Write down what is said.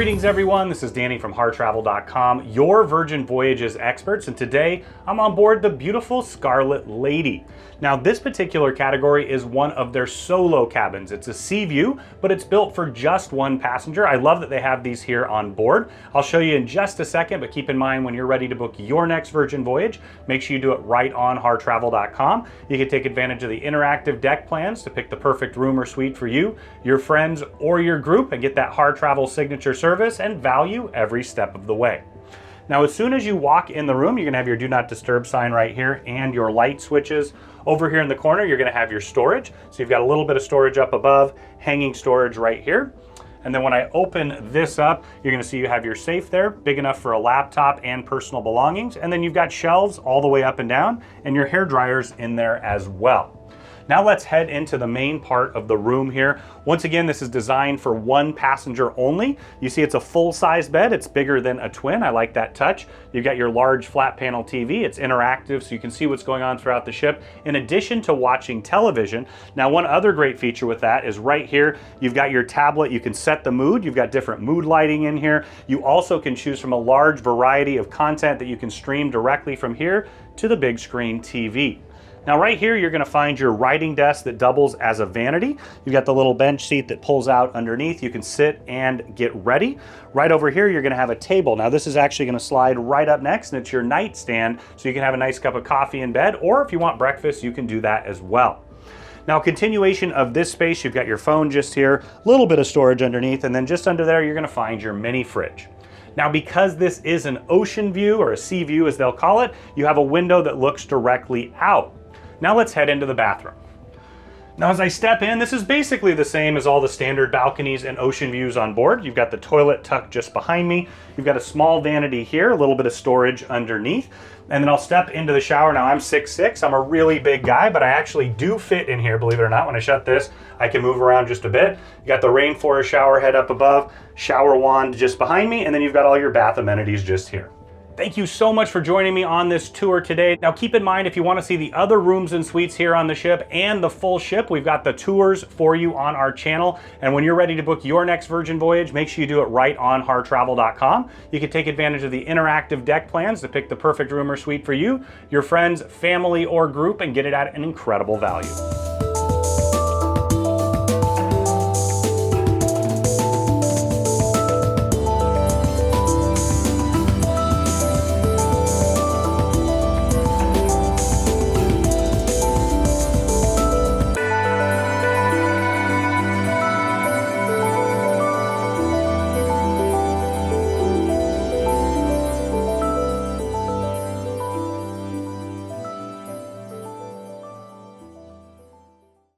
Greetings everyone, this is Danny from HarrTravel.com, your Virgin Voyages experts, and today I'm on board the beautiful Scarlet Lady. Now this particular category is one of their solo cabins. It's a sea view, but it's built for just one passenger. I love that they have these here on board. I'll show you in just a second, but keep in mind when you're ready to book your next Virgin Voyage, make sure you do it right on HarrTravel.com. You can take advantage of the interactive deck plans to pick the perfect room or suite for you, your friends, or your group, and get that Harr Travel signature service and value every step of the way. Now, as soon as you walk in the room, you're gonna have your do not disturb sign right here and your light switches. Over here in the corner, you're gonna have your storage. So you've got a little bit of storage up above, hanging storage right here. And then when I open this up, you're gonna see you have your safe there, big enough for a laptop and personal belongings. And then you've got shelves all the way up and down and your hair dryers in there as well. Now let's head into the main part of the room here. Once again, this is designed for one passenger only. You see it's a full-size bed. It's bigger than a twin. I like that touch. You've got your large flat panel TV. It's interactive, so you can see what's going on throughout the ship, in addition to watching television. Now, one other great feature with that is right here, you've got your tablet. You can set the mood. You've got different mood lighting in here. You also can choose from a large variety of content that you can stream directly from here to the big screen TV. Now right here, you're gonna find your writing desk that doubles as a vanity. You've got the little bench seat that pulls out underneath. You can sit and get ready. Right over here, you're gonna have a table. Now this is actually gonna slide right up next, and it's your nightstand, so you can have a nice cup of coffee in bed, or if you want breakfast, you can do that as well. Now, continuation of this space, you've got your phone just here, a little bit of storage underneath, and then just under there, you're gonna find your mini fridge. Now, because this is an ocean view, or a sea view as they'll call it, you have a window that looks directly out. Now let's head into the bathroom. Now as I step in, this is basically the same as all the standard balconies and ocean views on board. You've got the toilet tucked just behind me. You've got a small vanity here, a little bit of storage underneath. And then I'll step into the shower. Now I'm 6'6", I'm a really big guy, but I actually do fit in here, believe it or not. When I shut this, I can move around just a bit. You got the rainforest shower head up above, shower wand just behind me, and then you've got all your bath amenities just here. Thank you so much for joining me on this tour today. Now keep in mind, if you want to see the other rooms and suites here on the ship and the full ship, we've got the tours for you on our channel. And when you're ready to book your next Virgin Voyage, make sure you do it right on HarrTravel.com. You can take advantage of the interactive deck plans to pick the perfect room or suite for you, your friends, family, or group, and get it at an incredible value.